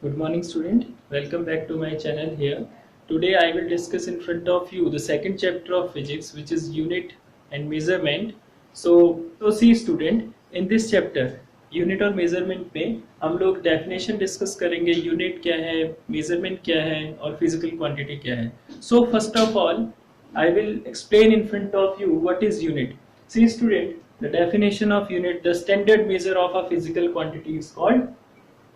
Good morning, student. Welcome back to my channel here. Today I will discuss in front of you the second chapter of physics, which is unit and measurement. So see student, in this chapter unit और measurement में हम लोग definition discuss करेंगे. Unit क्या है, measurement क्या है और physical quantity क्या है. So first of all, I will explain in front of you what is unit. See student, the definition of unit, the standard measure of a physical quantity is called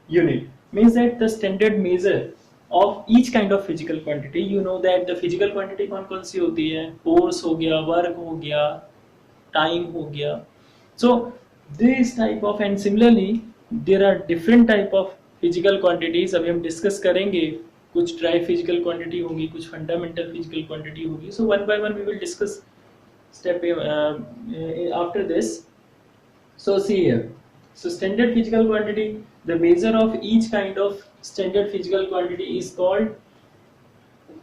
unit. Means that the standard measure of each kind of physical quantity. You know that the physical quantity कौन कौन सी होती है, force हो गया, work हो गया, time हो गया. So this type of, and similarly there are different type of physical quantities. अभी हम discuss करेंगे. कुछ dry physical quantity होगी, कुछ fundamental physical quantity होगी. So one by one we will discuss step after this. So see here. So standard physical quantity, the measure of each kind of standard physical quantity is called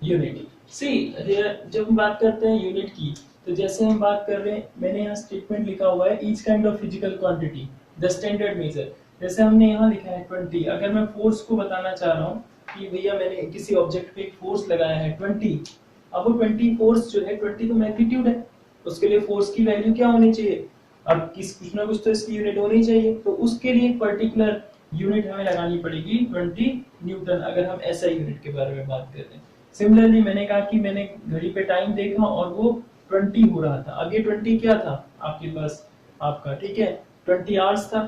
unit. See here, जब हम बात करते हैं unit की, तो जैसे हम बात कर रहे हैं, मैंने यहाँ स्टेटमेंट लिखा हुआ है each kind of physical quantity, the standard measure. जैसे हमने यहाँ लिखा है 20. अगर मैं फोर्स को बताना चाह रहा हूँ कि भैया मैंने किसी ऑब्जेक्ट पे एक फोर्स लगाया है 20, अब वो 20 फोर्स जो है 20 तो मैग्नीट्यूड है, उसके लिए फोर्स की वैल्यू क्या होनी चाहिए, अब कुछ ना कुछ तो इसकी यूनिट होनी चाहिए. तो उसके लिए एक पर्टिकुलर यूनिट हमें लगानी पड़ेगी 20 न्यूटन, अगर हम ऐसा यूनिट के बारे में बात कर रहे हैं. सिमिलरली मैंने कहा कि मैंने घड़ी पे टाइम देखा और वो 20 हो रहा था. अब ये 20 क्या था आपके पास, आपका ठीक है 20 आवर्स था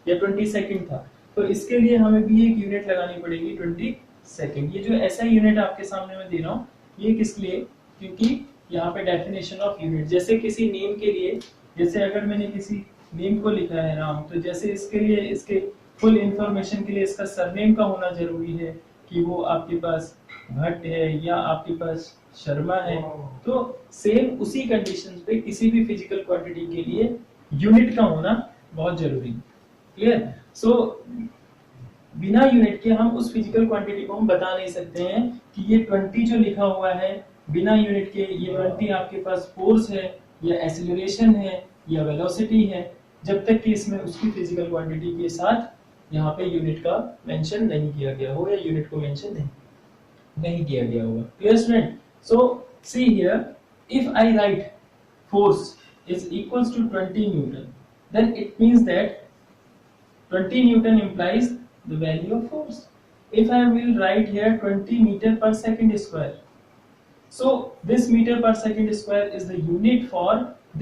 या 20 सेकंड था. तो इसके लिए हमें भी एक यूनिट लगानी पड़ेगी 20 सेकंड. ये जो ऐसा यूनिट आपके सामने मैं दे रहा हूँ, ये किस लिए, क्योंकि यहाँ पे डेफिनेशन ऑफ यूनिट, जैसे किसी नेम के लिए, जैसे अगर मैंने किसी नेम को लिखा है राम, तो जैसे इसके लिए इसके फुल इंफॉर्मेशन के लिए इसका सरनेम का होना जरूरी है कि वो आपके पास भट्ट है या आपके पास शर्मा है. तो सेम उसी कंडीशंस पे किसी भी फिजिकल क्वांटिटी के लिए यूनिट का होना बहुत जरूरी है. क्लियर. सो बिना यूनिट के हम उस फिजिकल क्वांटिटी को हम बता नहीं सकते हैं कि ये 20 जो लिखा हुआ है बिना यूनिट के, ये 20 आपके पास फोर्स है या एक्सीलरेशन है या वेलोसिटी है, जब तक कि इसमें उसकी फिजिकल क्वांटिटी के साथ यहाँ पे यूनिट का मेंशन नहीं किया गया हो या यूनिट को मेंशन नहीं किया गया होगा. Clear student. So see here, if I write force is equals to 20 newton, then it means that 20 newton implies the value of force. If I will write here 20 meter per second square, so this meter per second square is the unit for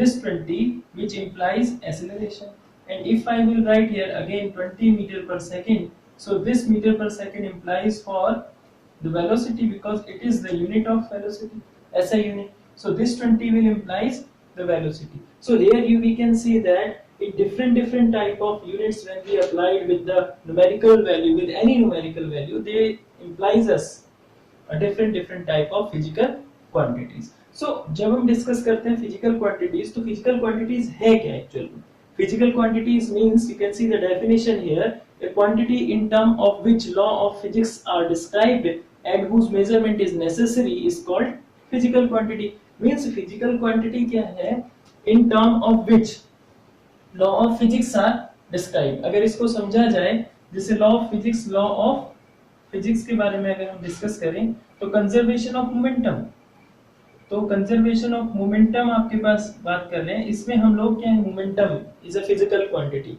this 20, which implies acceleration. And if I will write here again 20 meter per second, so this meter per second implies for the velocity, because it is the unit of velocity, SI unit. So this 20 will implies the velocity. So here we can see that in different type of units, when we applied with the numerical value, with any numerical value, they implies us a different type of physical quantities. So जब हम discuss करते हैं physical quantities, तो physical quantities है क्या actually? Physical quantities means, you can see the definition here, a quantity in term of which law of physics are described and whose measurement is necessary is called physical quantity. Means physical quantity क्या है, in term of which law of physics are describe. अगर इसको समझा जाए, जैसे law of physics के बारे में अगर हम डिस्कस करें, तो कंजर्वेशन ऑफ मोमेंटम, तो कंजर्वेशन ऑफ मोमेंटम आपके पास बात कर रहे हैं. इसमें हम लोग क्या है, momentum is a physical quantity,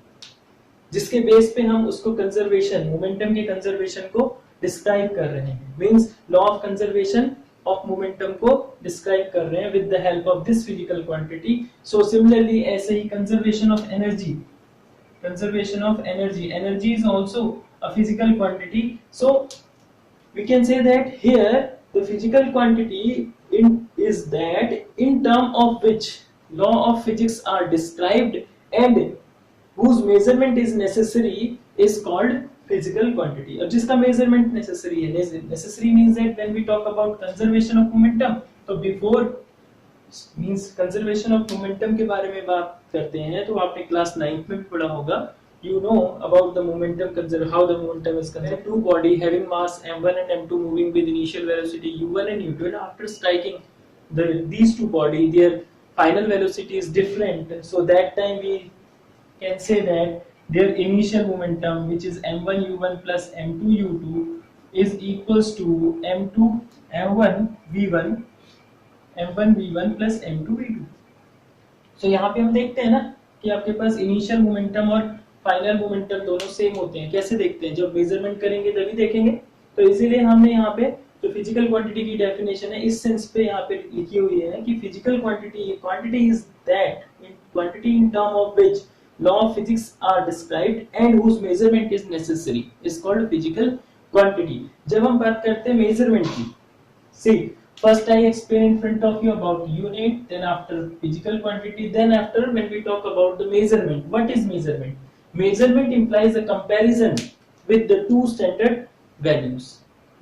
जिसके बेस पे हम उसको कंजर्वेशन, मोमेंटम के कंजर्वेशन को डिस्क्राइब कर रहे हैं. Means law of conservation of momentum को डिस्क्राइब कर रहे हैं with the help of this physical quantity. So similarly ऐसे ही conservation of energy, energy is also a physical quantity. So we can say that here the physical quantity is that in term of which law of physics are described and whose measurement is necessary is called physical quantity. अब जिसका measurement necessary है, necessary means that when we talk about conservation of momentum, तो before means conservation of momentum के बारे में बात करते हैं, तो आपने क्लास 9th में भी पढ़ा होगा. You know about the momentum how the momentum is conserved. Two body having mass m1 and m2 moving with initial velocity u1 and u2, and after striking these two body, their final velocity is different. So that time we can say that their initial momentum, which is m1 u1 plus m2 u2, is equals to m2 m1 v1 m1 v1 plus m2 v2. सो यहाँ पे हम देखते हैं ना कि आपके पास initial momentum और final momentum दोनों सेम होते हैं. कैसे देखते हैं? जब मेजरमेंट करेंगे तभी देखेंगे. तो इसीलिए हमने यहाँ पे जो फिजिकल क्वांटिटी की डेफिनेशन है इस सेंस पे यहाँ पे लिखी हुई है कि physical quantity is that quantity in term of which law of physics are described and whose measurement is necessary is called physical quantity. जब हम बात करते हैं मेजरमेंट की, see first I explain in front of you about unit, then after physical quantity, then after when we talk about the measurement. What is measurement? Measurement implies a comparison with the two standard values.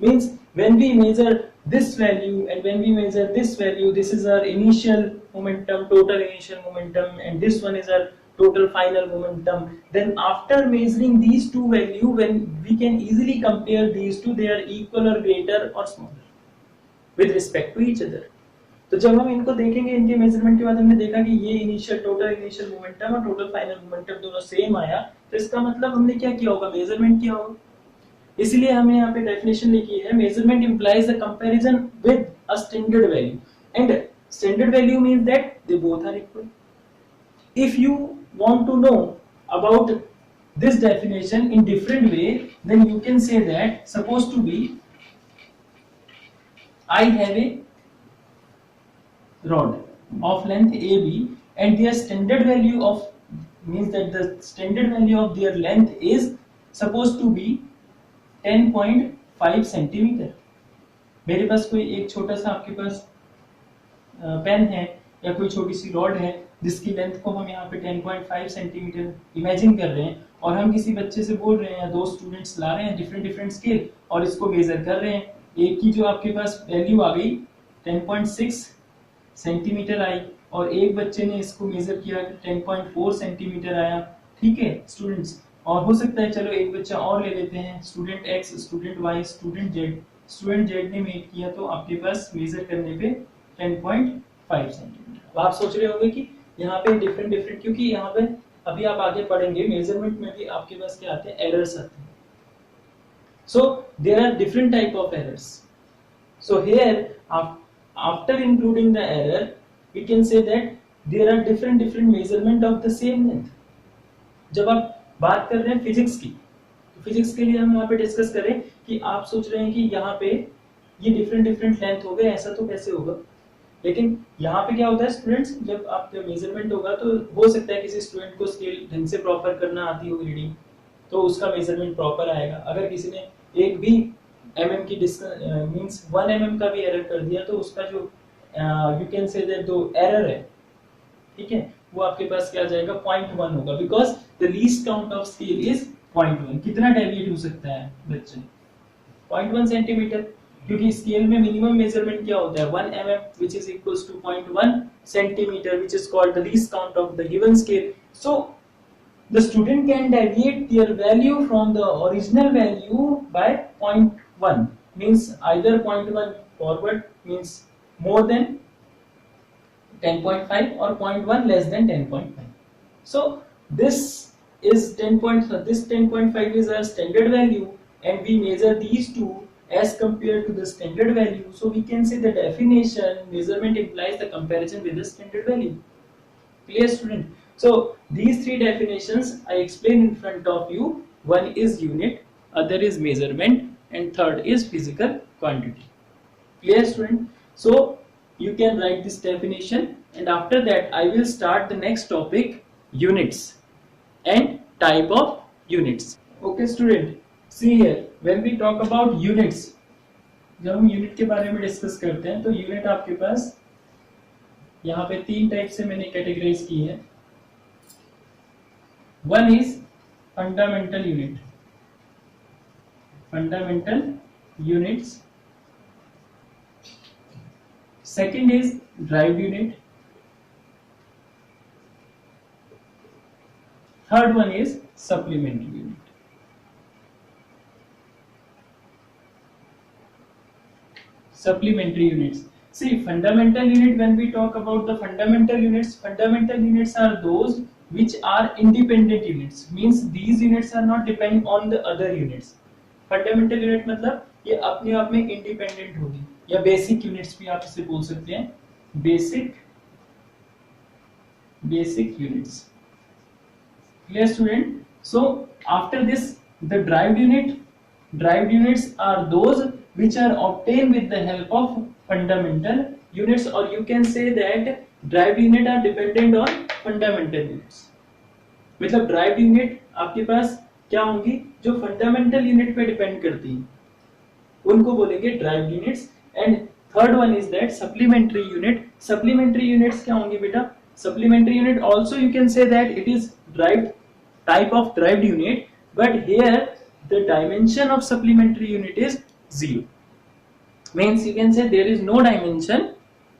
Means when we measure this value and when we measure this value, this is our initial momentum, total initial momentum, and this one is our total final momentum. Then after measuring these two value, when we can easily compare these two, they are equal or greater or smaller with respect to each other. तो जब हम इनको देखेंगे, इनके measurement के बाद हमने देखा कि ये टोटल इनिशियल मोमेंटम और टोटल फाइनल मोमेंटम दोनों सेम आया, तो इसका मतलब हमने क्या किया होगा? मेजरमेंट किया होगा. इसलिए हमने यहाँ पे डेफिनेशन लिखी है, measurement implies a comparison with a standard value, and standard value means that they both are equal. If you want to know about this definition in different way, then you can say that supposed to be I have a rod of length AB and their standard value of means that the standard value of their length is supposed to be 10.5 centimetre. मेरे पास कोई एक छोटा सा आपके पास pen है या कोई छोटी सी रॉड है जिसकी लेंथ को हम यहाँ पे 10.5 सेंटीमीटर इमेजिन कर रहे हैं, और हम किसी बच्चे से बोल रहे हैं या दो स्टूडेंट्स ला रहे हैं डिफरेंट स्केल और इसको मेजर कर रहे हैं. एक की जो आपके पास वैल्यू आ गई 10.6 सेंटीमीटर आई और एक बच्चे ने इसको मेजर किया 10.4 सेंटीमीटर आया. ठीक है स्टूडेंट्स, और हो सकता है चलो एक बच्चा और ले लेते हैं, student X, student Y, student Z ने मेट किया तो आपके पास मेजर करने पे 10.5 सेंटीमीटर. अब आप सोच रहे होंगे कि यहाँ पे डिफरेंट, क्योंकि यहाँ पे अभी आप आगे पढ़ेंगे मेजरमेंट में भी आपके पास क्या आते हैं? एरर्स आते हैं. So there are different type of errors. So here after including the error we can say that there are different measurement of the same length. जब आप बात कर रहे हैं फिजिक्स की, तो फिजिक्स के लिए हम यहाँ पे डिस्कस करें कि आप सोच रहे हैं कि यहाँ पे ये डिफरेंट लेंथ हो गए, ऐसा तो कैसे होगा? लेकिन यहाँ पे क्या होता है स्टूडेंट्स, जब आपका मेजरमेंट होगा तो हो सकता है किसी स्टूडेंट को स्केल ढंग से प्रॉपर करना आती हो रीडिंग, तो उसका मेजरमेंट प्रॉपर आएगा. अगर किसी ने एक भी mm की मींस 1 mm का भी एरर कर दिया तो उसका जो यू कैन से दैट जो एरर है, ठीक है, वो आपके पास क्या आ जाएगा? 0.1 होगा, because the least count of scale is 0.1. कितना डेविएट हो सकता है बच्चे? 0.1 सेंटीमीटर, क्योंकि स्केल में मिनिमम मेजरमेंट क्या होता है? 1 mm which is equals to 0.1 centimeter, which is called the least count of the given scale. So the student can deviate their value from the original value by 0.1, means either 0.1 forward means more than 10.5 or 0.1 less than 10.5. So this is 10.5 is our standard value and we measure these two as compared to the standard value. So we can say the definition measurement implies the comparison with the standard value. Clear student? So these three definitions I explain in front of you. One is unit, other is measurement, and third is physical quantity. Clear student? So you can write this definition, and after that I will start the next topic, units and type of units. Okay student, see here when we talk about units, जब हम unit के बारे में discuss करते हैं तो unit आपके पास यहाँ पे 3 टाइप से मैंने कैटेगराइज की है. One is fundamental unit, fundamental units. Second is drive unit. Third one is supplementary unit. Supplementary units. See, fundamental unit, when we talk about the fundamental units are those which are independent units, means these units are not depend on the other units. Fundamental unit मतलब ये अपने आप में independent होगी, या basic units भी आप इसे बोल सकते हैं, basic units. Clear student? So after this, the derived units are those which are obtained with the help of fundamental units, or you can say that derived unit are dependent on fundamental units. मतलब derived unit आपके पास क्या होंगी, जो fundamental unit पे depend करती हैं, उनको बोलेंगे derived units. And third one is that supplementary unit. Supplementary units क्या होंगी बेटा? Supplementary unit also you can say that it is derived type of derived unit, but here the dimension of supplementary unit is 0. Means you can say there is no dimension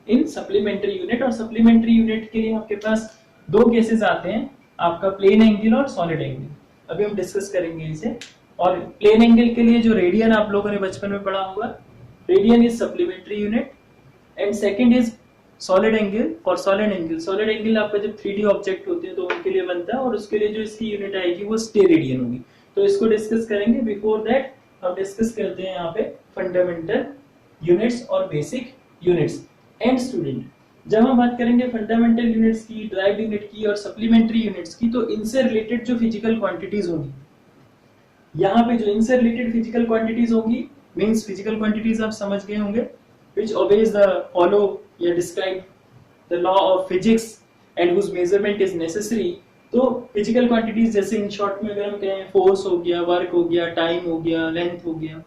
in supplementary unit. और supplementary unit के लिए आपके पास दो cases आते हैं, आपका plane angle और solid angle. अभी हम डिस्कस करेंगे इसे. और प्लेन एंगल के लिए जो रेडियन आप लोगों ने बचपन में पढ़ा होगा, radian is supplementary unit. And second is solid angle. For solid angle आपका जब 3D ऑब्जेक्ट होते हैं तो उनके लिए बनता है, और उसके लिए जो इसकी यूनिट आएगी वो स्टेरेडियन होगी. तो इसको डिस्कस करेंगे. बिफोर दैट हम डिस्कस करते हैं यहाँ पे फंडामेंटल यूनिट्स और बेसिक यूनिट्स. एंड स्टूडेंट, जब हम बात करेंगे फंडामेंटल यूनिट्स की, derived यूनिट की और सप्लीमेंट्री यूनिट्स की, तो इनसे रिलेटेड जो फिजिकल क्वांटिटीज होंगी, यहाँ पे जो इनसे रिलेटेड फिजिकल क्वांटिटीज होंगी, मींस फिजिकल क्वांटिटीज आप समझ गए होंगे, which obeys the follow या describe the law of physics and whose measurement is necessary. तो फिजिकल क्वांटिटीज जैसे इन शॉर्ट में अगर हम कहें, फोर्स हो गया, वर्क हो गया, टाइम हो गया, लेंथ हो गया,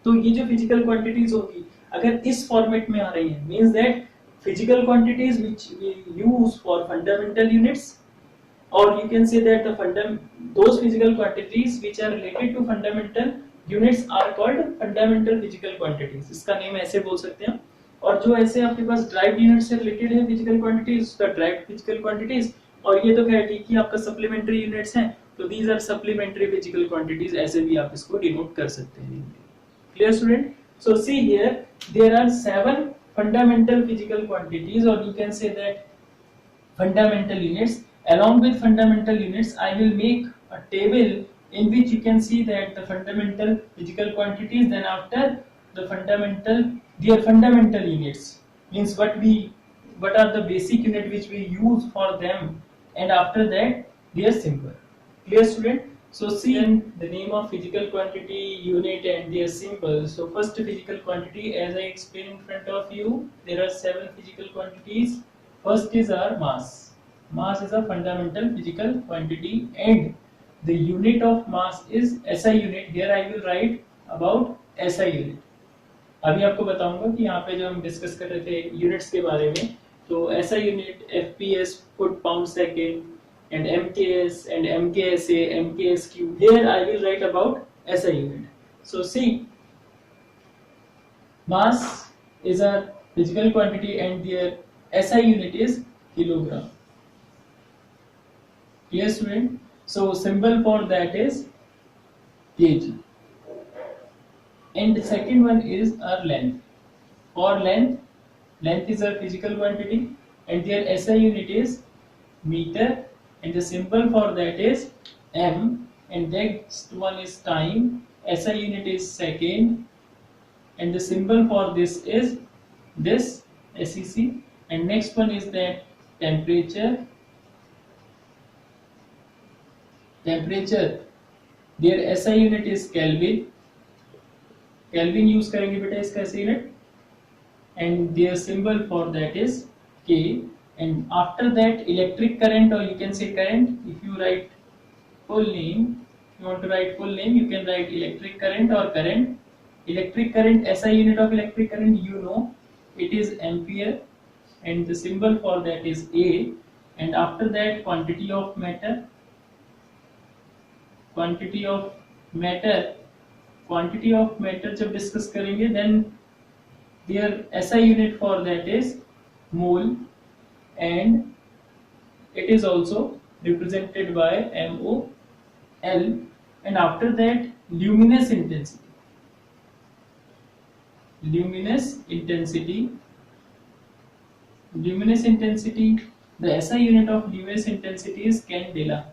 तो ये जो फिजिकल क्वांटिटीज होगी अगर इस फॉर्मेट में आ रही है, means that physical quantities which we use for fundamental units, or you can say that those physical quantities which are related to fundamental units are called fundamental physical quantities. इसका name ऐसे बोल सकते हैं. और जो ऐसे आपके पास derived unit से रिलेटेड है फिजिकल क्वांटिटीज, उसका derived physical quantities. और ये तो क्या है कि आपका सप्लीमेंट्री यूनिट्स हैं, तो these are supplementary physical quantities, ऐसे भी आप इसको डिनोट कर सकते हैं. Clear student? So see here, there are 7 fundamental physical quantities, or you can say that fundamental units. Along with fundamental units, I will make a table in which you can see that the fundamental physical quantities, then after the fundamental units, means what are the basic unit which we use for them, and after that their symbol. Clear student? So see the name of physical quantity, unit and their symbol. So first physical quantity, as I explained in front of you, there are 7 physical quantities. First is our mass. Mass is a fundamental physical quantity, and the unit of mass is SI unit. Here I will write about SI unit. अभी आपको बताऊंगा कि यहाँ पे जब हम discuss कर रहे थे यूनिट्स के बारे में, तो SI unit FPS foot pound second, and MKS and MKSA, MKSQ. Here I will write about SI unit. So see, mass is a physical quantity and their SI unit is kilogram. Clear student? So symbol for that is kg. And the second one is our length. For length is a physical quantity and their SI unit is meter, and the symbol for that is m. And next one is time. SI unit is second, and the symbol for this is this SEC. And next one is that temperature. Their SI unit is Kelvin. Kelvin use करेंगे बेटा इसका SI unit, and their symbol for that is K. And after that electric current, or you can say current. If you write full name, if you want to write full name, you can write electric current or current. Electric current, SI unit of electric current, you know, it is ampere, and the symbol for that is A. And after that quantity of matter. Quantity of matter जब discuss करेंगे, then their SI unit for that is mole, and it is also represented by MOL. And after that luminous intensity. Luminous intensity The SI unit of Lewis intensity is candela,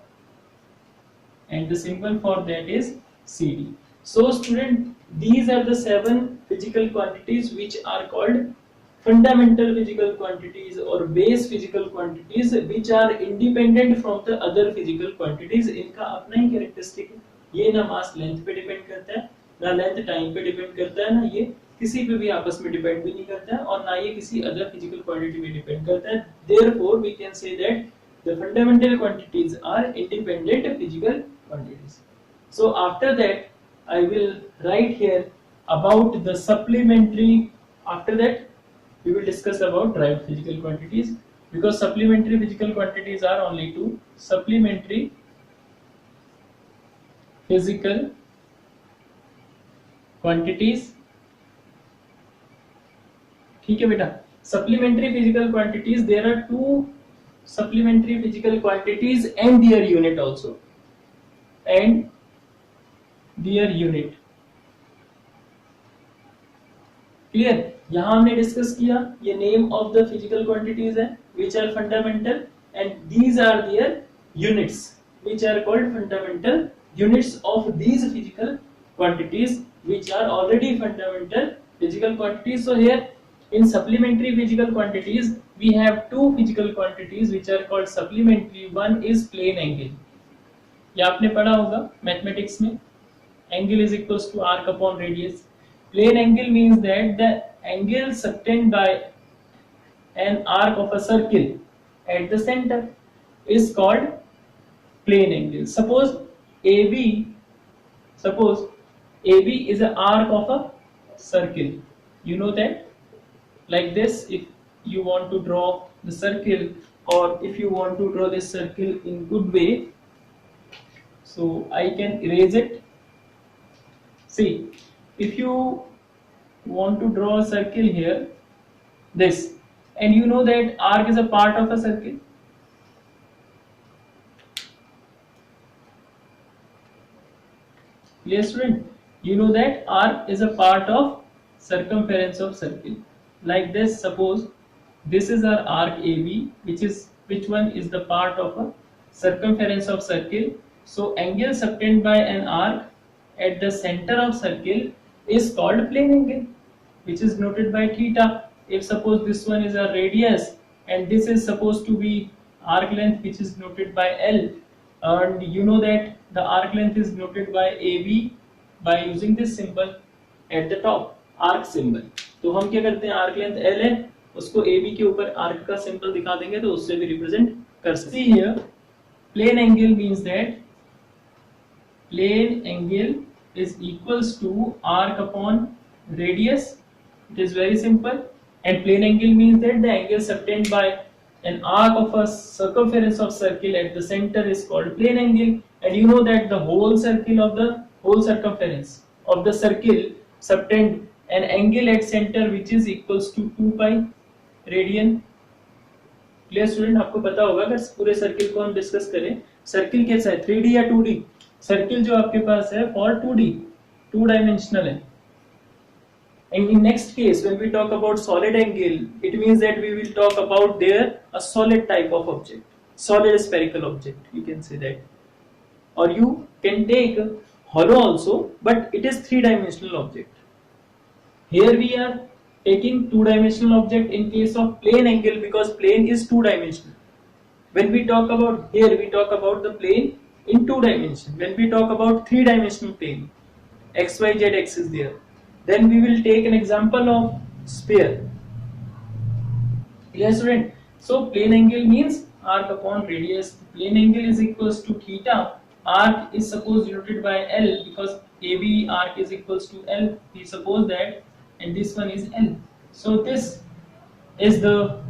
and the symbol for that is CD. So student, these are the 7 physical quantities which are called fundamental physical quantities or base physical quantities, which are independent from the other physical quantities. इनका अपना ही characteristic है, ये ना mass length पे depend करता है, ना length time पे depend करता है, ना ये किसी पे भी आपस में depend भी नहीं करता है, और ना ये किसी other physical quantity पे depend करता है. Therefore we can say that the fundamental quantities are independent physical quantities. So after that I will write here about the supplementary. After that we will discuss about derived physical quantities, because supplementary physical quantities are only 2. Supplementary physical quantities, ठीक है बेटा. Supplementary physical quantities, there are 2 supplementary physical quantities and their unit also, and their unit. Clear. यहाँ हमने discuss किया ये name of the physical quantities है which are fundamental, and these are their units which are called fundamental units of these physical quantities which are already fundamental physical quantities. So here in supplementary physical quantities we have 2 physical quantities which are called supplementary. One is plane angle, ये आपने पढ़ा होगा mathematics में. Angle is equals to arc upon radius. Plane angle means that the angle subtended by an arc of a circle at the center is called plane angle. Suppose AB is an arc of a circle. You know that, like this, if you want to draw the circle, or if you want to draw this circle in good way, so I can erase it. See, if you want to draw a circle here, this, and you know that arc is a part of a circle. Clear student? You know that arc is a part of circumference of circle. Like this, suppose this is our arc AB, which one is the part of a circumference of circle. So angle subtended by an arc at the center of circle is called plane angle, which is noted by theta. If suppose this one is a radius and this is supposed to be arc length, which is noted by L, and you know that the arc length is noted by AB by using this symbol at the top, arc symbol. तो हम क्या करते हैं, arc length L है, उसको AB के ऊपर arc का सिंबल दिखा देंगे तो उससे भी रिप्रेजेंट कर सकते हैं. Here plane angle means that plane angle is equals to arc upon radius. It is very simple. And plane angle means that the angle subtended by an arc of a circumference of circle at the center is called plane angle. And you know that the whole circumference of the circle subtend an angle at center which is equals to 2 pi radian. Clear student? आपको पता होगा अगर पूरे circle को हम discuss करें, circle कैसा है, 3D या 2D? सर्किल जो आपके पास है फॉर 2D, 2 डायमेंशनल है. And in next case, when we talk about solid angle, it means that we will talk about there a solid type of object, solid spherical object, you can say that. Or you can take hollow also, but it is 3-dimensional object. Here we are taking 2-dimensional object in case of plane angle, because plane is 2-dimensional. When we talk about here, we talk about the plane in 2 dimensions. When we talk about 3-dimensional plane, x, y, z axis there, then we will take an example of sphere. Clear student? So plane angle means arc upon radius. Plane angle is equals to theta. Arc is supposed denoted by L because AB arc is equals to L. We suppose that, and this one is L. So this is the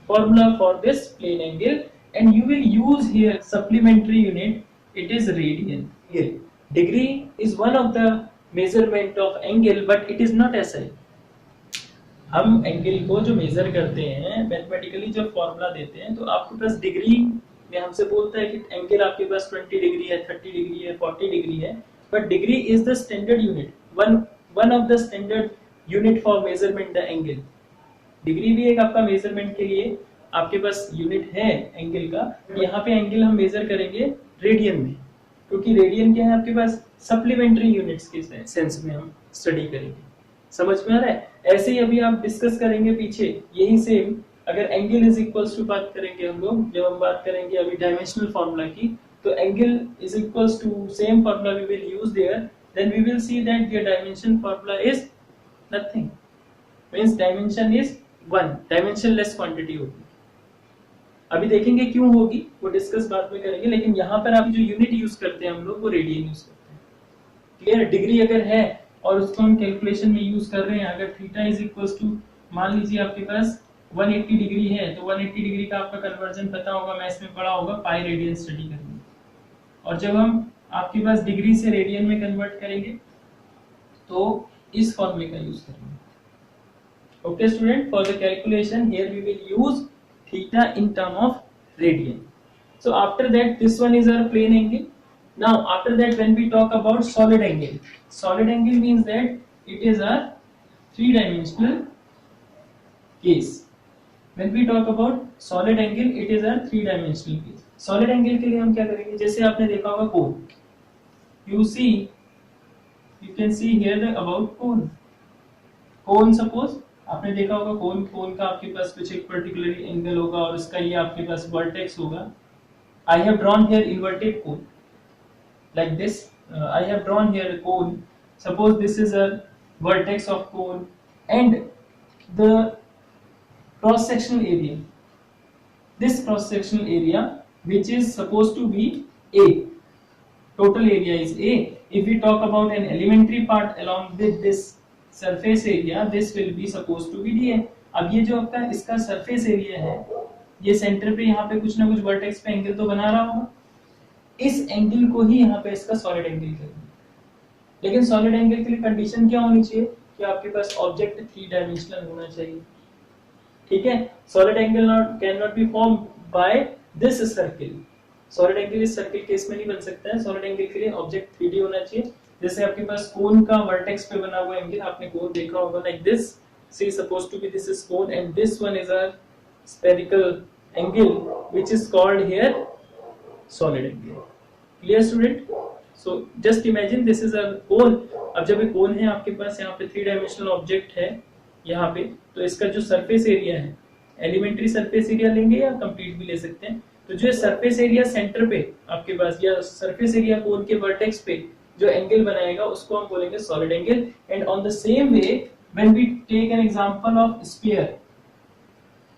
formula for this plane angle, and you will use here supplementary unit. It is radian. Here degree is one of the measurement of angle, but it is not SI. हम angle को जो major करते हैं mathematically जब formula देते हैं तो आपके पास डिग्री में हमसे बोलता है कि एंगल आपके पास 20 डिग्री है, 30 डिग्री है, 40 डिग्री है, but degree is the standard unit, one of the standard unit for measurement the angle. Degree भी एक आपका मेजरमेंट के लिए आपके पास यूनिट है एंगल का, यहाँ पे एंगल हम मेजर करेंगे रेडियन में, क्योंकि रेडियन क्या है आपके पास, सप्लीमेंट्री यूनिट्स के सेंस में हम स्टडी करेंगे। समझ में आ रहा है? ऐसे ही अभी आप डिस्कस करेंगे पीछे यही सेम, अगर एंगल इज इक्वल्स टू बात करेंगे हम लोग, जब हम बात करेंगे अभी डायमेंशनल फॉर्मूला की, तो angle is equals to same formula we will use there, then we will see that the dimension formula is nothing, means dimension is 1, dimensionless quantity होगी। अभी देखेंगे क्यों होगी, वो डिस्कस बाद में करेंगे, लेकिन यहाँ पर आप जो यूनिट यूज करते हैं हम लोग वो रेडियन यूज करते हैं। क्लियर? डिग्री अगर है और उसको हम कैलकुलेशन में यूज कर रहे हैं, अगर थीटा इज इक्वल्स टू, मान लीजिए आपके पास 180 डिग्री है, तो 180 डिग्री का आपका कन्वर्जन पता होगा, मैथ्स में पढ़ा होगा, पाई रेडियन स्टडी करेंगे। और जब हम आपके पास डिग्री से रेडियन में कन्वर्ट करेंगे तो इस फॉर्मूले का यूज करेंगे। Okay student, for the calculation here we will use theta in term of radian. So after that this one is our plane angle. Now after that when we talk about solid angle means that it is a three-dimensional case. When we talk about solid angle, it is a three-dimensional case. Solid angle के लिए हम क्या करेंगे, जैसे आपने देखा होगा कोन, you can see here the about cone suppose आपने देखा होगा कोन का आपके पास कुछ एक पर्टिकुलर एंगल होगा और इसका ये आपके पास वर्टेक्स होगा। I have drawn here inverted cone like this, I have drawn here cone, suppose this is a vertex of cone and the cross sectional area, this cross sectional area which is supposed to be A, total area is A. If we talk about an elementary part along with this surface area, this will be suppose to be D. अब ये जो आपका इसका surface area है, ये centre पे यहाँ पे कुछ ना कुछ वर्टेक्स पे एंगल तो बना रहा होगा, इस एंगल को ही यहाँ पे इसका सॉलिड एंगल करेंगे। लेकिन सॉलिड एंगल के लिए कंडीशन क्या होनी चाहिए कि आपके पास ऑब्जेक्ट थ्री डायमेंशनल होना चाहिए। ठीक है, solid angle can not be form by this circle, solid angle इस सर्किल केस में नहीं बन सकता है। सॉलिड एंगल के लिए ऑब्जेक्ट 3D होना चाहिए। जैसे आपके पास कोन का वर्टेक्स पे बना हुआ एंगल, आपने कोन देखा होगा like this, see suppose to be this is cone and this one is a spherical angle which is called here solid angle. Clear student? So just imagine this is a cone. अब जब ये कोन है आपके पास, यहाँ पे three dimensional object है यहाँ पे, तो इसका जो सरफेस एरिया है, एलिमेंट्री सरफेस एरिया लेंगे या कंप्लीट भी ले सकते हैं, तो जो सरफेस एरिया सेंटर पे आपके पास या सरफेस एरिया कोन के वर्टेक्स पे जो एंगल बनाएगा उसको हम बोलेंगे solid angle. And on the same way when we take an example of sphere,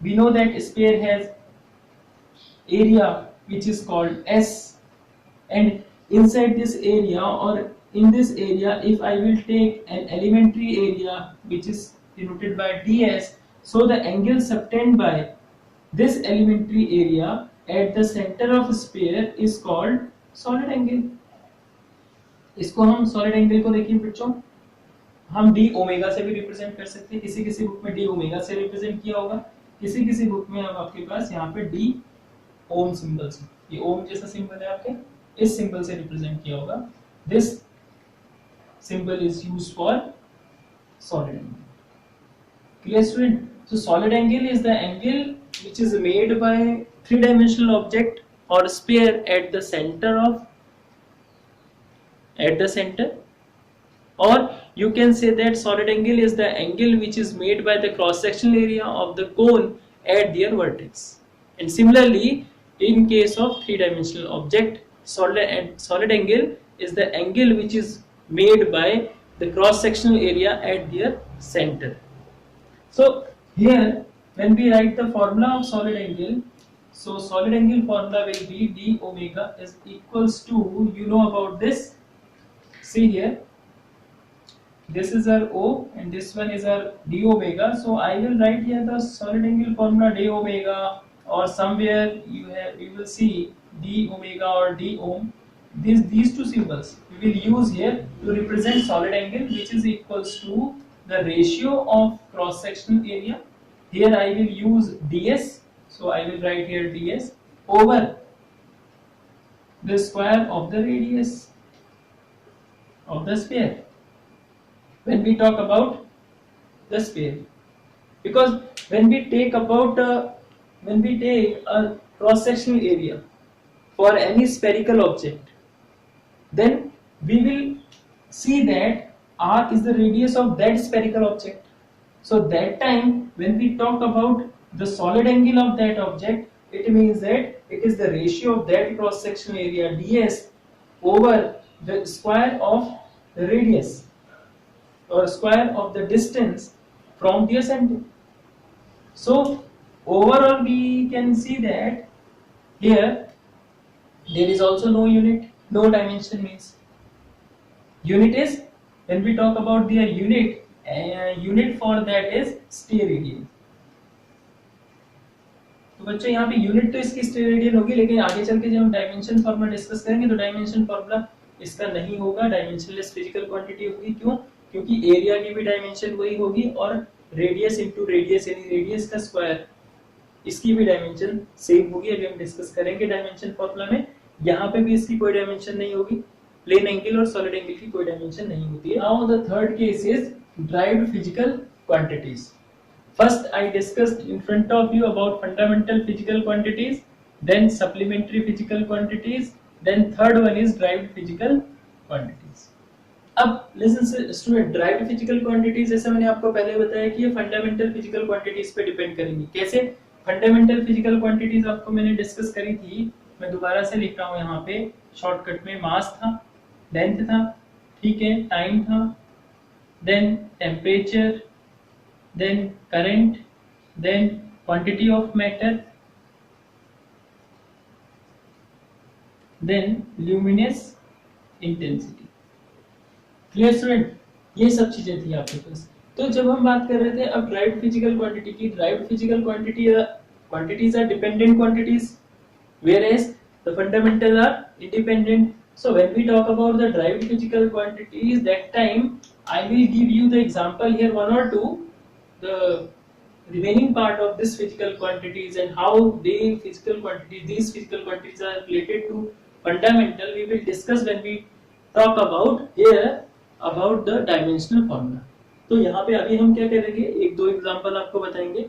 we know that sphere has area which is called S, and inside this area और in this area if I will take an elementary area which is denoted by ds, so the angle subtended by this elementary area at the center of sphere is called solid angle. इसको हम solid angle को देखिए बच्चों, हम D omega से भी represent कर सकते हैं। किसी किसी बुक में डी ओमेगा से रिप्रेजेंट किया होगा, किसी किसी बुक में अब आपके पास यहाँ पे डी ओम सिंबल से, ये ओम जैसा सिंबल है आपके, इस सिंबल से रिप्रेजेंट किया होगा। This symbol is used for solid angle. Clear student? So solid angle is the angle which is made by three-dimensional object or sphere at the center, or you can say that solid angle is the angle which is made by the cross-sectional area of the cone at their vertex. And similarly, in case of three-dimensional object, solid angle is the angle which is made by the cross-sectional area at their center. So here when we write the formula of solid angle, so solid angle formula will be d omega is equals to, you know about this, see here, this is our O and this one is our d omega. So I will write here the solid angle formula d omega, or somewhere you will see d omega or d ohm. These two symbols we will use here to represent solid angle, which is equals to the ratio of cross sectional area. Here I will use ds, so I will write here ds over the square of the radius of the sphere when we talk about the sphere. Because when we take about when we take a cross sectional area for any spherical object, then we will see that r is the radius of that spherical object. So that time when we talk about the solid angle of that object, it means that it is the ratio of that cross sectional area ds over the square of the radius or square of the distance from the center. So overall we can see that here there is also no unit, no dimension. Means unit is, when we talk about the unit for that is steradian. तो बच्चों यहाँ पे unit तो इसकी steradian होगी, लेकिन आगे चल के जब हम डायमेंशन फॉर्मूला डिस्कस करेंगे तो डायमेंशन फॉर्मूला इसका नहीं होगा, डायमेंशनलेस फिजिकल क्वांटिटी होगी. क्यों? क्योंकि एरिया की भी डायमेंशन वही होगी और रेडियस इनटू रेडियस यानी रेडियस का स्क्वायर, इसकी भी डायमेंशन सेम होगी. अभी हम डिस्कस करेंगे डायमेंशन फॉर्मूला में. यहाँ पे भी इसकी कोई डायमेंशन नहीं होगी, प्लेन एंगल और सॉलिड एंगल की कोई डायमेंशन नहीं होती है. Now the third case is derived physical quantities. First, I discussed in front of you about fundamental physical quantities, then supplementary physical quantities, then third one is derived physical quantities. अब listen student, derived physical quantities जैसे मैंने आपको पहले बताया कि ये fundamental physical quantities पे depend करेंगी. कैसे? fundamental physical quantities आपको मैंने डिस्कस करी थी, मैं दोबारा से लिख रहा हूँ यहाँ पे शॉर्टकट में. मास था, लेंथ था, ठीक है, टाइम था, then temperature, then current, then quantity of matter, then luminous intensity. Clear student? ये सब चीजें थी आपके पास. तो जब हम बात कर रहे थे अब ड्राइव्ड फिजिकल क्वांटिटी की, derived physical quantities are dependent quantities whereas the fundamental are independent. So when we talk about the derived physical quantities, that time I will give you the example here, one or two, the remaining part of this physical quantities and how these physical quantities are related to fundamental. We will discuss when we talk about here about the dimensional formula. तो यहाँ पे अभी हम क्या करेंगे, एक दो example आपको बताएंगे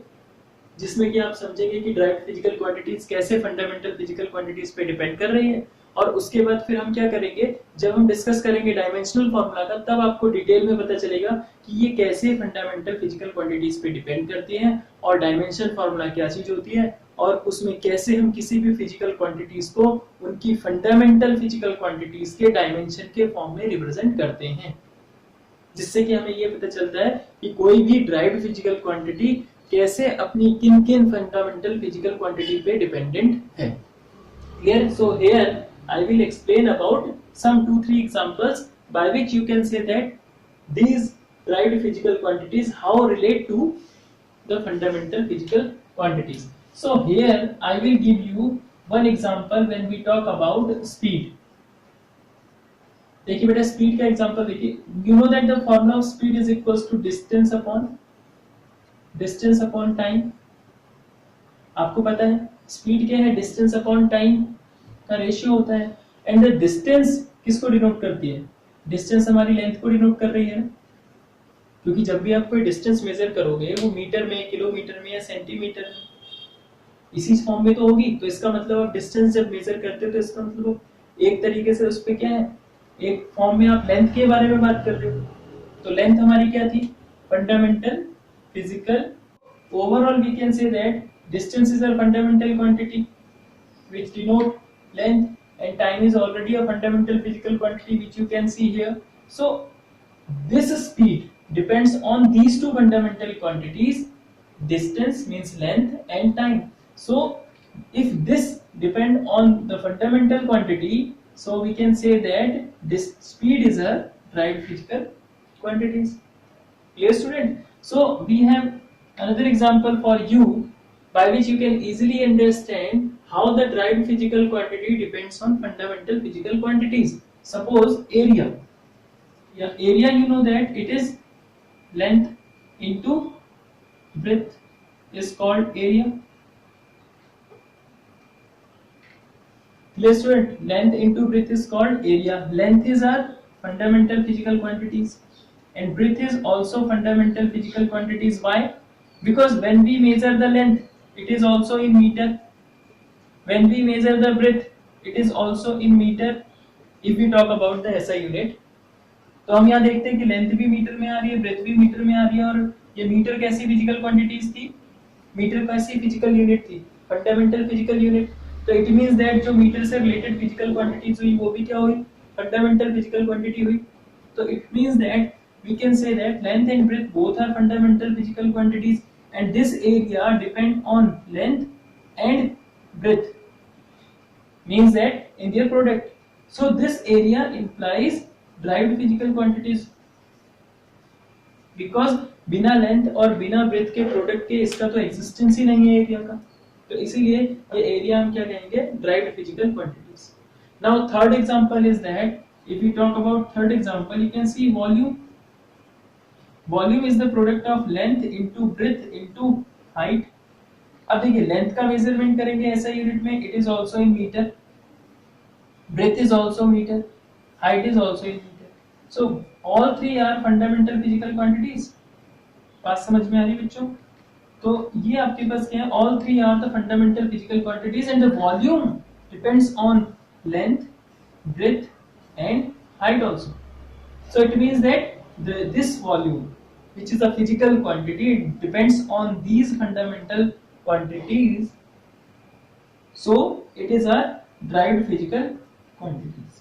जिसमें कि आप समझेंगे कि ड्राइव्ड फिजिकल क्वांटिटीज कैसे फंडामेंटल फिजिकल क्वांटिटीज पे डिपेंड कर रही है. और उसके बाद फिर हम क्या करेंगे, जब हम डिस्कस करेंगे डायमेंशनल फॉर्मूला का, तब आपको डिटेल में पता चलेगा कि ये कैसे फंडामेंटल फिजिकल क्वांटिटीज पे डिपेंड करती हैं और डायमेंशन फॉर्मूला क्या चीज होती है और उसमें कैसे हम किसी भी फिजिकल क्वांटिटीज को उनकी फंडामेंटल फिजिकल क्वांटिटीज के डायमेंशन के फॉर्म में रिप्रेजेंट करते हैं, जिससे कि हमें ये पता चलता है कि कोई भी ड्राइव्ड फिजिकल क्वांटिटी कैसे अपनी किन किन फंडामेंटल फिजिकल क्वांटिटी पे डिपेंडेंट है. Clear? So here I will explain about some 2-3 examples by which you can say that these derived physical quantities how relate to the fundamental physical quantities. So here I will give you one example when we talk about speed. देखिए बेटा speed का example देखिए. You know that the formula of speed is equals to distance upon time. आपको पता है speed क्या है? distance upon time का रेशियो होता है. एंड द डिस्टेंस किसको डिनोट करती है? डिस्टेंस हमारी लेंथ को डिनोट कर रही है ना, क्योंकि जब भी आप कोई डिस्टेंस मेजर करोगे वो मीटर में, किलोमीटर में या सेंटीमीटर में, इसी फॉर्म में तो होगी. तो इसका मतलब आप डिस्टेंस जब मेजर करते हो तो इसका मतलब एक तरीके से उस पे क्या है, एक फॉर्म में आप लेंथ के बारे में बात कर रहे हो. तो लेंथ हमारी क्या थी? Fundamental physical. Overall we can say that distance is a fundamental quantity which denote length, and time is already a fundamental physical quantity which you can see here. So this speed depends on these two fundamental quantities, distance means length and time. So if this depend on the fundamental quantity, so we can say that this speed is a derived physical quantities. Clear student? So we have another example for you by which you can easily understand how the derived physical quantity depends on fundamental physical quantities. Suppose area. Area, you know that it is length into breadth is called area. Clear student? Length into breadth is called area. Length is our fundamental physical quantities and breadth is also fundamental physical quantities. Why? Because when we measure the length, it is also in meter. When we measure the breadth, it is also in meter. If we talk about the SI unit, तो हम यहाँ देखते हैं कि length भी metre में आ रही है, ब्रेथ भी मीटर में आ रही है, और ये मीटर कैसी फिजिकल क्वांटिटीज थी, मीटर कैसी फिजिकल यूनिट थी, फंडामेंटल फिजिकल यूनिट। तो इट मींस दैट जो मीटर से रिलेटेड फिजिकल क्वांटिटीज हुई वो भी क्या हुई, फंडामेंटल फिजिकल क्वांटिटी हुई। तो it means that we can say that length and breadth both are fundamental physical quantities, and this area depend on length and breadth, means that in their product. So this area implies derived physical quantities, because बिना length और बिना breath के product के इसका तो existence ही नहीं है area का, तो इसीलिए ये एरिया हम क्या कहेंगे, derived physical quantities. Now third example is that if we talk about third example, you can see volume. Volume is the product of length into breadth into height. अब देखिए लेंथ का मेजरमेंट करेंगे ऐसा unit में, it is also in metre, breadth is also metre, height is also in metre. So all three are fundamental physical quantities. बात समझ में आ रही बच्चों? तो ये आपके पास क्या है, all three are the fundamental physical quantities and the volume depends on length, breadth and height also. So it means that this volume, which is a physical quantity, depends on these fundamental quantities. So it is a derived physical quantities.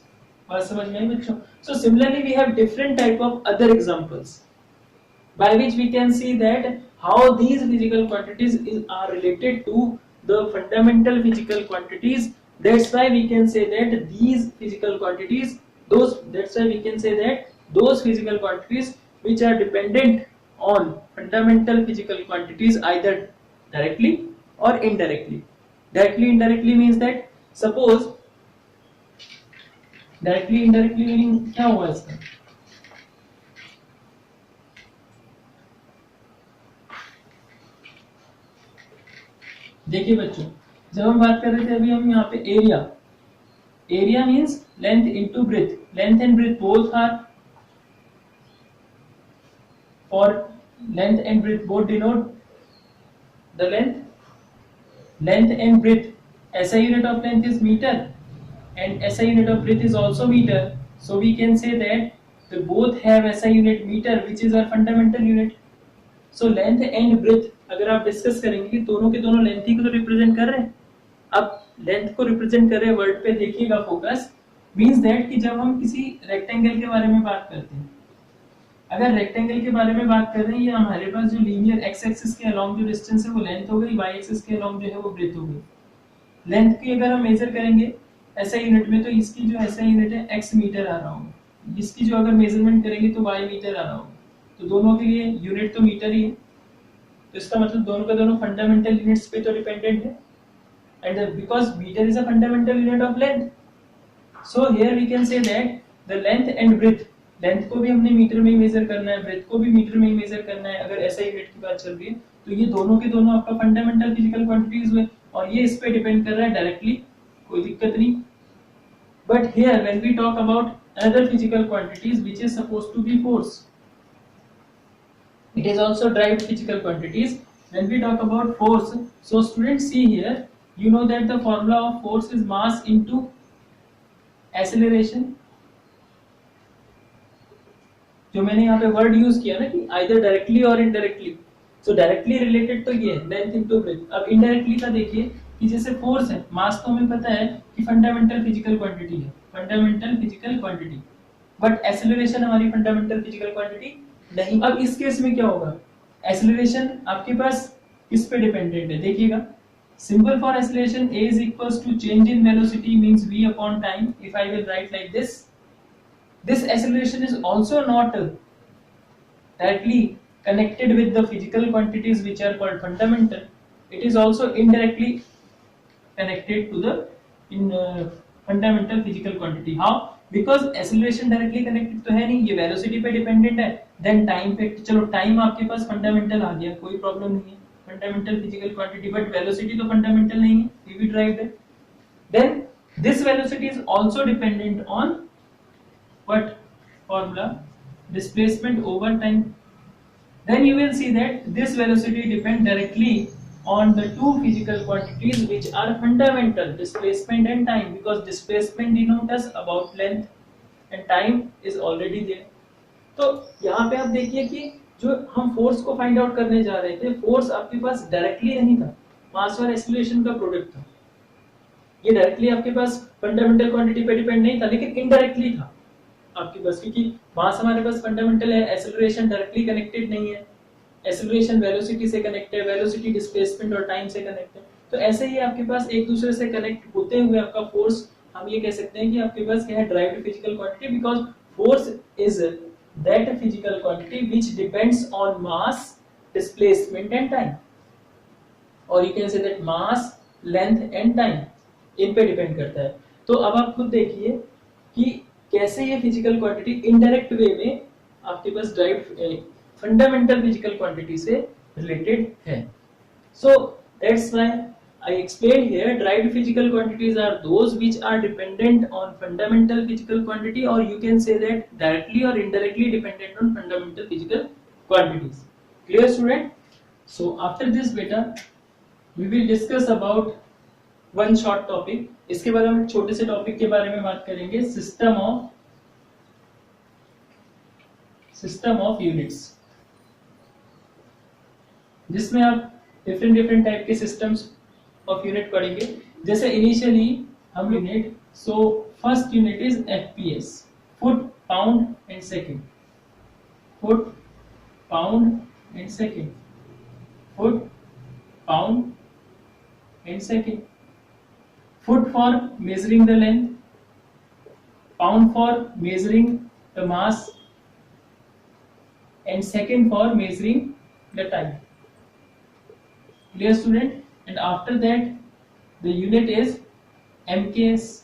बात समझ में आई बच्चों? So similarly we have different type of other examples by which we can see that how these physical quantities are related to the fundamental physical quantities. That's why we can say that these physical quantities, that's why we can say that those physical quantities which are dependent on fundamental physical quantities either directly or indirectly. Directly indirectly means that suppose directly indirectly meaning क्या हुआ इसका, देखिए बच्चों जब हम बात कर रहे थे अभी हम यहाँ पे area means length into breadth, length and breadth both are, for length and breadth both denote the length and breadth. SI unit of length is meter and SI unit of breadth is also meter, so we can say that they both have SI unit meter which is our fundamental unit. So length and breadth अगर आप discuss करेंगे कि दोनों के दोनों length ही को तो represent कर रहे हैं, अब लेंथ को रिप्रेजेंट कर रहे हैं वर्ड पे देखिएगा फोकस, मींस दैट कि जब हम किसी रेक्टेंगल के बारे में बात करते हैं, अगर रेक्टेंगल के बारे में बात कर रहे हैं, ये हमारे पास जो लीनियर एक्स एक्सिस के अलोंग जो डिस्टेंस है वो लेंथ हो गई, वाई एक्सिस के अलोंग जो है वो ब्रेथ हो गई. लेंथ की अगर हम मेजर करेंगे ऐसा यूनिट में तो इसकी जो ऐसा यूनिट है एक्स मीटर आ रहा होगा, इसकी जो अगर मेजरमेंट करेंगे तो वाई मीटर आ रहा होगा, तो दोनों के लिए यूनिट तो मीटर ही है, तो इसका मतलब दोनों का दोनों फंडामेंटल यूनिट्स पे तो डिपेंडेंट है, and because metre is a fundamental unit of length, so here we can say that the length and breadth, length को भी हमने मीटर में ही मेजर करना है, ब्रेथ को भी मीटर में ही मेजर करना है, अगर ऐसा यूनिट की बात चल रही है तो ये दोनों के दोनों आपका फंडामेंटल फिजिकल क्वांटिटीज हुए, और ये इस पे डिपेंड कर रहा है डायरेक्टली, कोई दिक्कत नहीं. But here when we talk about other physical quantities which is supposed to be force, it is also derived physical quantities. When we talk about force, so students see here, you know that the formula of force is mass into acceleration. जो मैंने यहाँ पे word use किया ना कि either directly और indirectly, सो directly related तो ये है लेंथ इनटू ब्रेथ. अब इनडायरेक्टली का देखिए कि जैसे फोर्स है, मास तो हमें पता है कि फंडामेंटल फिजिकल क्वांटिटी है, fundamental physical quantity, but acceleration हमारी फंडामेंटल फिजिकल क्वांटिटी नहीं. अब इस केस में क्या होगा, एक्सेलरेशन आपके पास किस पे डिपेंडेंट है, देखिएगा simple for acceleration a is equals to change in velocity means v upon time. If I will write like this acceleration is also not directly connected with the physical quantities which are called fundamental, it is also indirectly connected to the fundamental physical quantity. How? Because acceleration directly connected तो है नहीं, ये velocity पे dependent है, then time पे, चलो time आपके पास fundamental आ गया, कोई problem नहीं है, fundamental physical quantity, but velocity तो fundamental नहीं है, ये भी derived है. Then this velocity is also dependent on what formula? Displacement over time. Then you will see that this velocity depend directly on the two physical quantities which are fundamental, displacement and time, because displacement denotes us about length and time is already there. तो यहाँ पे आप देखिए कि जो हम force को find out करने जा रहे थे, फोर्स आपके पास डायरेक्टली नहीं था, मास और एक्सीलरेशन का प्रोडक्ट था। ये डायरेक्टली आपके पास फंडामेंटल क्वांटिटी पे डिपेंड नहीं था, लेकिन इनडायरेक्टली था आपके पास, क्योंकि मास हमारे पास फंडामेंटल है, एक्सीलरेशन डायरेक्टली कनेक्टेड नहीं है, एक्सीलरेशन वेलोसिटी से कनेक्ट है, वेलोसिटी डिस्प्लेसमेंट और टाइम से कनेक्ट है। तो ऐसे ही आपके पास एक दूसरे से कनेक्ट होते हुए आपका फोर्स, हम ये कह सकते हैं कि आपके पास क्या है, derived physical quantity, because force is that physical quantity which depends on mass, displacement and time, और you can say that mass, length and time इन पे डिपेंड करता है। तो अब आप खुद देखिए कि कैसे ये फिजिकल क्वांटिटी इनडायरेक्ट वे में आपके पास ड्राइव्ड फंडामेंटल फिजिकल क्वांटिटी से रिलेटेड है। So that's why I explained here derived physical quantities are those which are dependent on fundamental physical quantity, or you can say that directly or indirectly dependent on fundamental physical quantities. Clear student? So after this beta we will discuss about one short topic. इसके बाद हम छोटे से topic के बारे में बात करेंगे, सिस्टम ऑफ यूनिट्स, जिसमें आप डिफरेंट टाइप के सिस्टम्स ऑफ यूनिट पढ़ेंगे। जैसे इनिशियली हम unit, so first unit is FPS, foot pound and second, foot pound and second, foot pound and second, foot for measuring the length, pound for measuring the mass and second for measuring the time. Clear student? And after that the unit is MKS,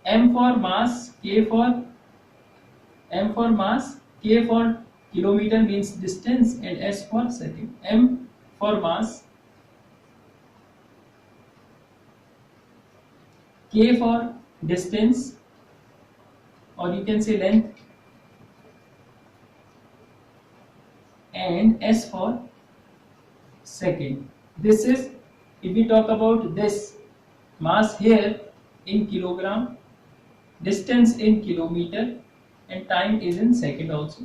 M for mass, M for mass, K for kilometer means distance, and S for second. M for mass, K for distance, or you can say length, and S for second. This is, if we talk about this mass here in kilogram, distance in kilometer, and time is in second also.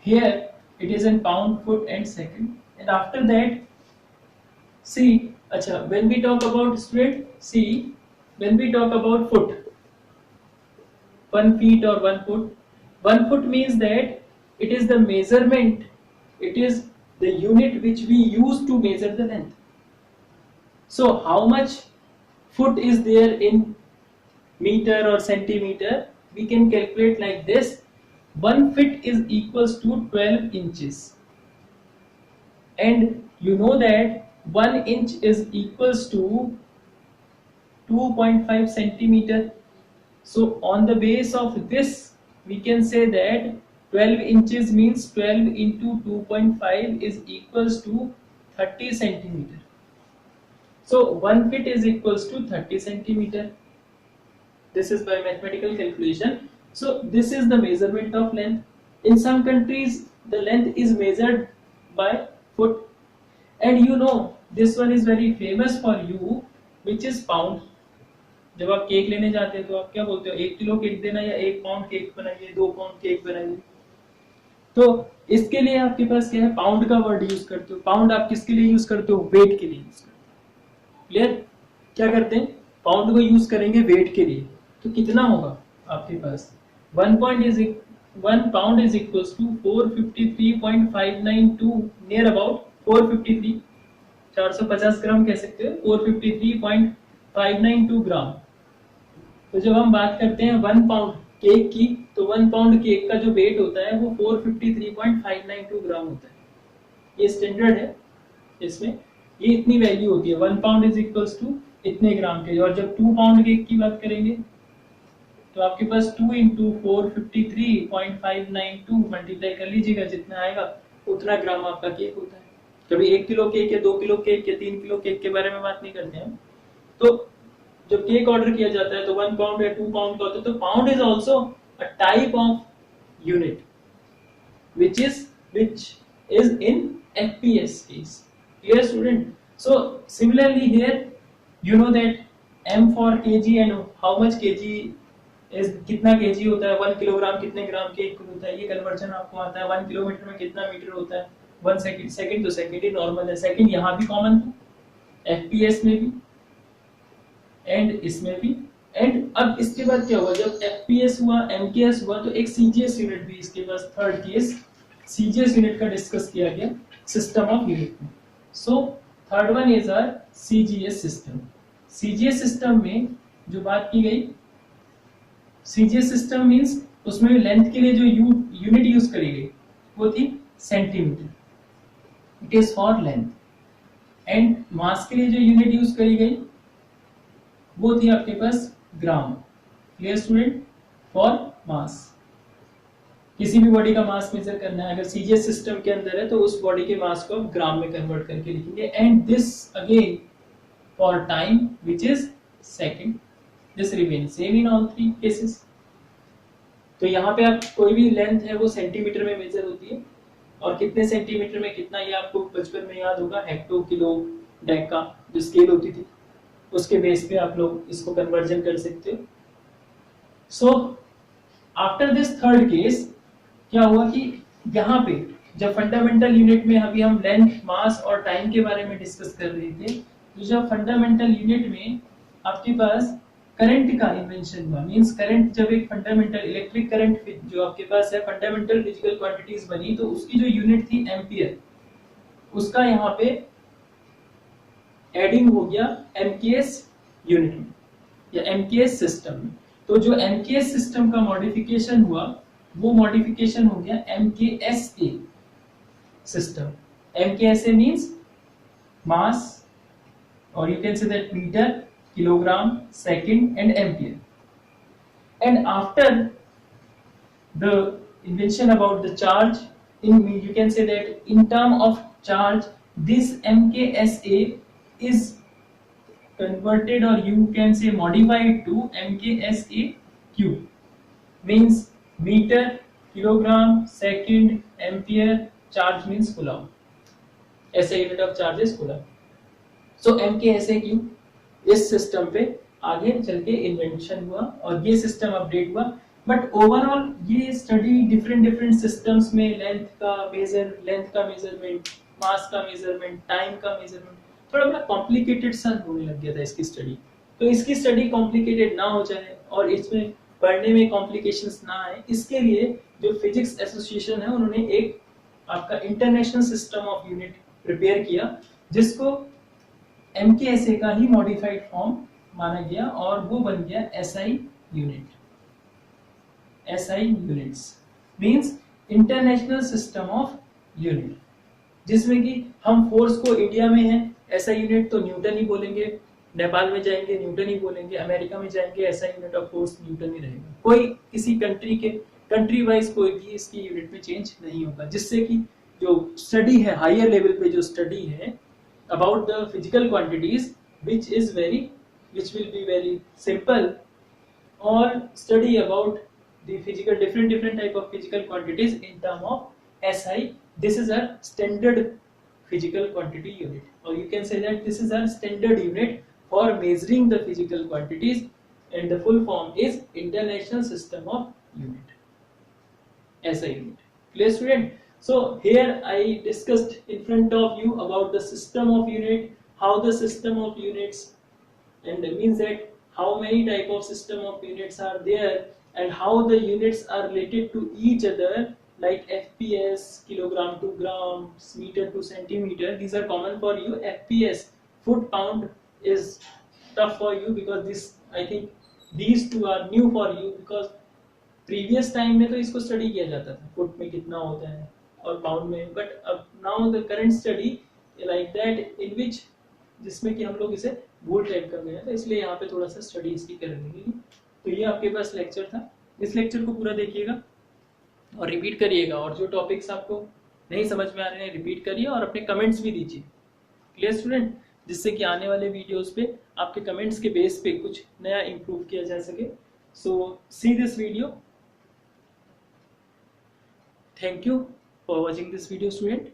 Here it is in pound, foot and second. And after that, see, acha, when we talk about student, see, when we talk about foot, 1 feet or 1 foot, 1 foot means that it is the measurement, it is the unit which we use to measure the length. So how much foot is there in meter or centimeter? We can calculate like this: 1 foot is equals to 12 inches, and you know that 1 inch is equals to 2.5 centimeter. So on the base of this we can say that 12 inches means 12 into 2.5 is equals to 30 centimeter. So 1 foot is equals to 30 centimeter. This is by mathematical calculation. So this is the measurement of length. In some countries the length is measured by foot, and you know this one is very famous for you, which is pound. जब आप cake लेने जाते हैं तो आप क्या बोलते हो, 1 किलो केक देना या 1 पाउंड केक बनाइए, 2 पाउंड केक बनाइए। तो इसके लिए आपके पास क्या है, पाउंड का वर्ड यूज करते हो। पाउंड आप किसके लिए यूज करते हो, वेट के लिए यूज करते हो। क्लियर? क्या करते हैं, पाउंड को यूज करेंगे वेट के लिए। तो कितना होगा आपके पास, 1 pound is equals to 453.592, near about 453, 450 gram कह सकते हो, 453.592 ग्राम। तो जब हम बात करते हैं 1 पाउंड केक की, तो 1 पाउंड केक का जो वेट होता है वो 453.592 ग्राम होता है। ये स्टैंडर्ड है, इसमें ये इतनी वैल्यू होती है, 1 पाउंड इज इक्वल्स टू इतने ग्राम के। और जब 2 पाउंड केक की बात करेंगे तो आपके पास 2 इंटू 453.592 मल्टीप्लाई कर लीजिएगा, जितना आएगा उतना ग्राम आपका केक होता है। कभी 1 किलो केक या 2 किलो केक या 3 किलो केक के बारे में बात नहीं करते हैं। तो जब केक ऑर्डर किया जाता है तो 1 पाउंड या 2 पाउंड का होता है। तो pound is also a type of unit which is in FPS case. Clear student? So similarly here, you know that m for kg and how much kg is कितना kg होता है, 1 kilogram कितने ग्राम के equal होता है, ये conversion आपको आता है। 1 किलोमीटर में कितना मीटर होता है, 1 सेकंड। सेकंड तो सेकंड ही नॉर्मल है, सेकंड यहाँ भी कॉमन था, एफपीएस में भी एंड इसमें भी। एंड अब इसके बाद क्या हुआ, जब एफपीएस हुआ, एमकेएस हुआ, तो एक सीजीएस यूनिट भी इसके पास, थर्ड केस सीजीएस यूनिट का डिस्कस किया गया सिस्टम ऑफ यूनिट में। So third one is our CGS system. CGS system में जो बात की गई, सीजीएस सिस्टम मींस उसमें लेंथ के लिए जो यूनिट यूज करी गई वो थी centimetre, it is for length. And mass के लिए जो यूनिट यूज करी गई वो थी आपके पास gram. Clear student? For mass, किसी भी बॉडी का मास मेजर करना है, अगर सीजीएस सिस्टम के अंदर है तो उस बॉडी के मास को आप ग्राम में कन्वर्ट करके लिखेंगे। And this again for time which is second, this remain same in all three cases. तो यहाँ पे आप कोई भी लेंथ है वो सेंटीमीटर में मेजर होती है, और कितने सेंटीमीटर में कितना ये आपको बचपन में याद होगा, हेक्टो, किलो, डेका जो स्केल होती थी उसके बेस पे आप लोग इसको कन्वर्जन कर सकते हो। So after this third case क्या हुआ कि यहाँ पे जब फंडामेंटल यूनिट में अभी हम लेंथ, मास और टाइम के बारे में डिस्कस कर रहे थे, तो जब फंडामेंटल यूनिट में आपके पास करंट का इन्वेंशन हुआ, मींस करंट जब एक फंडामेंटल इलेक्ट्रिक करंट जो आपके पास है फंडामेंटल फिजिकल क्वांटिटीज बनी, तो उसकी जो यूनिट थी एम्पियर, उसका यहाँ पे एडिंग हो गया एमकेएस यूनिट में या एमकेएस सिस्टम में। तो जो एमकेएस सिस्टम का मॉडिफिकेशन हुआ वो मॉडिफिकेशन हो गया एमकेएसए सिस्टम। एमकेएसए मींस मास, और you can say that metre, kilogram, second and ampere. And after the invention about the charge, you can say that in term of charge, this MKSA is converted, or you can say modified to MKSAQ, means meter, kilogram, second, ampere, charge means coulomb. SI unit of charge is coulomb. So MKSAQ इस system पे आगे चल के invention हुआ और ये system update हुआ। But overall ये स्टडी डिफरेंट सिस्टम्स में लेंथ का मेजरमेंट, मास का मेजरमेंट, टाइम का मेजरमेंट थोड़ा बड़ा कॉम्प्लिकेटेड सा होने लग गया था इसकी स्टडी। तो इसकी स्टडी कॉम्प्लिकेटेड ना हो जाए और इसमें पढ़ने में कॉम्प्लिकेशंस ना आए, इसके लिए जो फिजिक्स एसोसिएशन है उन्होंने एक आपका international system of unit prepare किया, जिसको एमकेएसए का ही मॉडिफाइड फॉर्म माना गया और वो बन गया SI unit. SI units means international system of unit, जिसमें कि हम फोर्स को इंडिया में है एसआई यूनिट तो न्यूटन ही बोलेंगे, नेपाल में जाएंगे न्यूटन ही बोलेंगे, अमेरिका में जाएंगे SI unit of force newton ही रहेगा। कोई किसी कंट्री वाइज कोई भी इसकी यूनिट में चेंज नहीं होगा, जिससे कि जो स्टडी है हायर लेवल पे जो स्टडी है about the physical quantities which will be very simple, or study about the different type of physical quantities in term of SI. This is a standard physical quantity unit, or you can say that this is a standard unit for measuring the physical quantities, and the full form is International System of Unit, SI unit. Clear student? So here I discussed in front of you about the system of unit, how the system of units, and it means that how many type of system of units are there and how the units are related to each other, like FPS, kilogram to gram, meter to centimeter. These are common for you. FPS, foot pound, is tough for you because this, I think these two are new for you, because previous time में तो इसको study किया जाता था foot में कितना होता है और पाउंड में, बट अब now the current study like that in which, जिसमें कि हम लोग इसे भूल टाइप कर गए हैं, तो इसलिए यहाँ पे थोड़ा सा स्टडी इसकी कर देंगे। तो ये आपके पास लेक्चर था, इस लेक्चर को पूरा देखिएगा और रिपीट करिएगा, और जो टॉपिक्स आपको नहीं समझ में आ रहे हैं रिपीट करिए और अपने कमेंट्स भी दीजिए। Clear student? जिससे कि आने वाले वीडियोस पे आपके कमेंट्स के बेस पे कुछ नया इंप्रूव किया जा सके। So see this video. Thank you for watching this video, student.